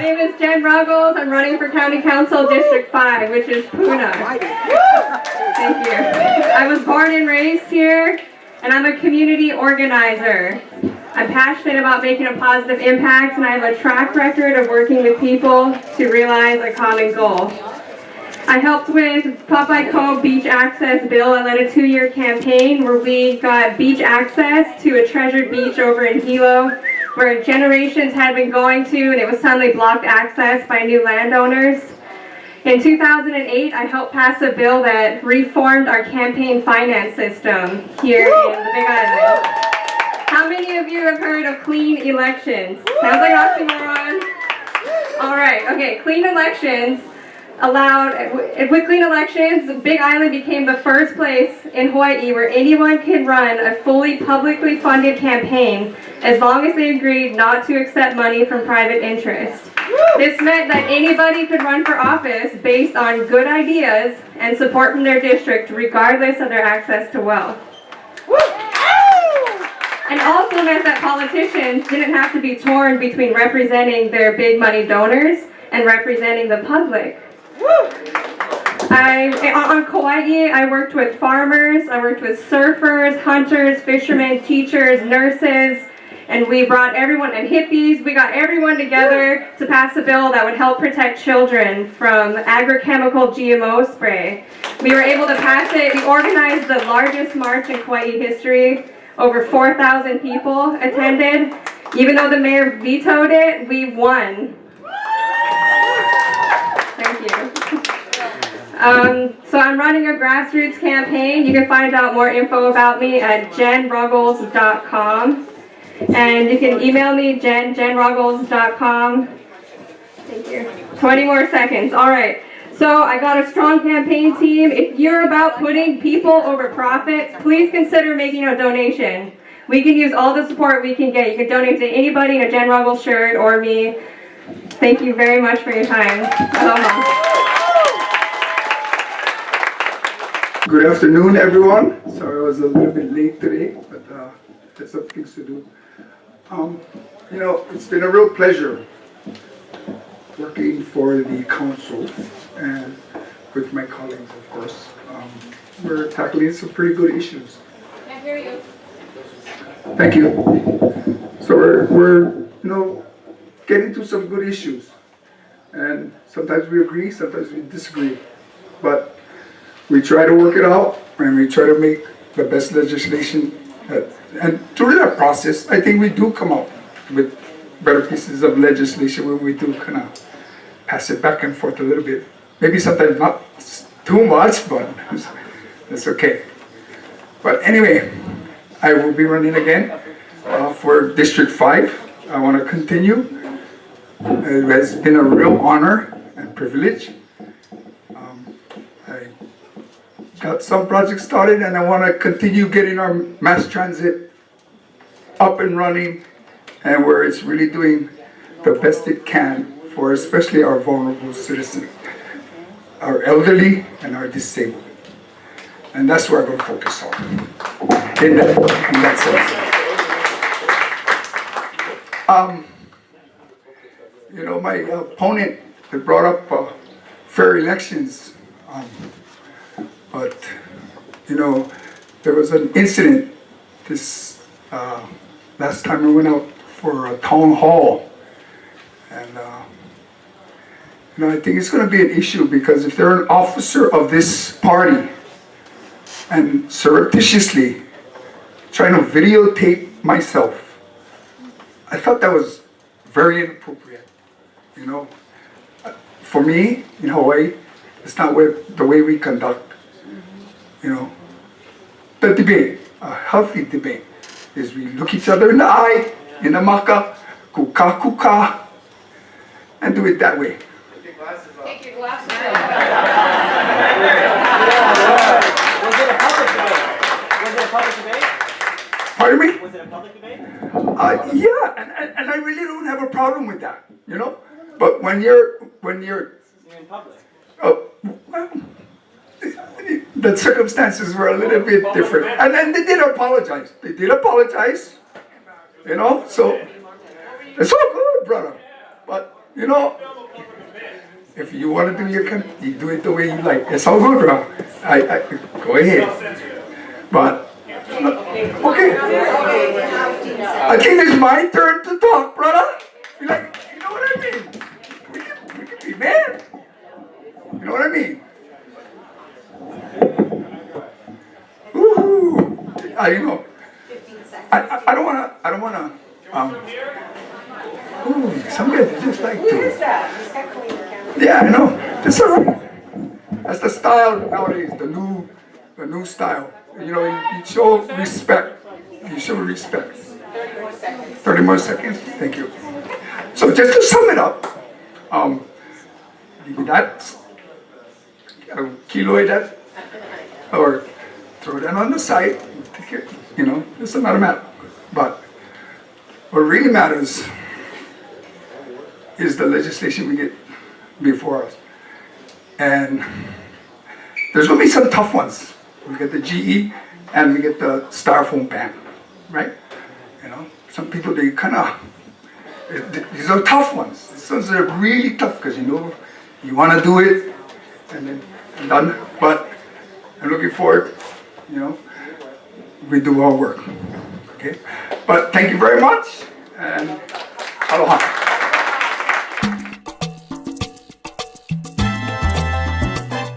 name is Jen Ruggles. I'm running for County Council District 5, which is Puna. Thank you. I was born and raised here, and I'm a community organizer. I'm passionate about making a positive impact, and I have a track record of working with people to realize a common goal. I helped with Popeye Cove Beach Access Bill. I led a 2-year campaign where we got beach access to a treasured beach over in Hilo, where generations had been going to, and it was suddenly blocked access by new landowners. In 2008, I helped pass a bill that reformed our campaign finance system here in the Big Island. How many of you have heard of clean elections? Sounds like an oxymoron. All right, okay, clean elections with clean elections, the Big Island became the first place in Hawaii where anyone could run a fully publicly funded campaign as long as they agreed not to accept money from private interests. This meant that anybody could run for office based on good ideas and support from their district regardless of their access to wealth. And also meant that politicians didn't have to be torn between representing their big money donors and representing the public. On Kauai, I worked with farmers, I worked with surfers, hunters, fishermen, teachers, nurses, and we brought everyone, and hippies, we got everyone together to pass a bill that would help protect children from agrochemical GMO spray. We were able to pass it. We organized the largest march in Kauai history. Over 4,000 people attended. Even though the mayor vetoed it, we won. Thank you. So I'm running a grassroots campaign. You can find out more info about me at jenruggles.com. And you can email me, jenruggles.com. Thank you. 20 more seconds. All right. So I got a strong campaign team. If you're about putting people over profits, please consider making a donation. We can use all the support we can get. You can donate to anybody in a Jen Ruggles shirt or me. Thank you very much for your time. Aloha. Good afternoon, everyone. Sorry I was a little bit late today, but had some things to do. You know, it's been a real pleasure working for the council and with my colleagues, of course. We're tackling some pretty good issues. I hear you. Thank you. So we're getting to some good issues, and sometimes we agree, sometimes we disagree, but we try to work it out, and we try to make the best legislation. And through that process, I think we do come out with better pieces of legislation when we do kind of pass it back and forth a little bit. Maybe sometimes not too much, but it's okay. But anyway, I will be running again for District 5. I want to continue. It has been a real honor and privilege. I got some projects started, and I want to continue getting our mass transit up and running, and where it's really doing the best it can for especially our vulnerable citizens, our elderly and our disabled. And that's where I'm going to focus on, in that sense. You know, my opponent had brought up fair elections, but you know, there was an incident this last time we went out for a town hall, and you know, I think it's going to be an issue, because if they're an officer of this party and surreptitiously trying to videotape myself, I thought that was very inappropriate. You know, for me in Hawaii, it's not the way we conduct. You know, the debate, a healthy debate, is we look each other in the eye, in the maka, kuka kuka, and do it that way. Take your glasses off. Was it a public debate? Was it a public debate? Pardon me? Was it a public debate? Yeah, and I really don't have a problem with that, you know. But when you're in public. Oh, well, the circumstances were a little bit different, and then they did apologize. They did apologize, you know. So it's all good, brother. But You know, if you want to do you do it the way you like. It's all good, bro. Go ahead. But, okay. I think it's my turn to talk, brother. You know what I mean? We can be mad. You know what I mean? Woohoo! You know, I don't wanna, some guys just like to. Yeah, I know. That's all right. That's the style nowadays, the new style. You know, you show respect. You show respect. 30 more seconds. Thank you. So just to sum it up, that kiloid that, or throw that on the side. Take it, you know, it's not a matter. But what really matters is the legislation we get before us. And there's going to be some tough ones. We get the GE and we get the styrofoam pan, right? You know, some people, they kind of, these are tough ones. These ones are really tough because, you know, you want to do it and then done. But I'm looking forward, you know, we do our work, okay? But thank you very much and aloha.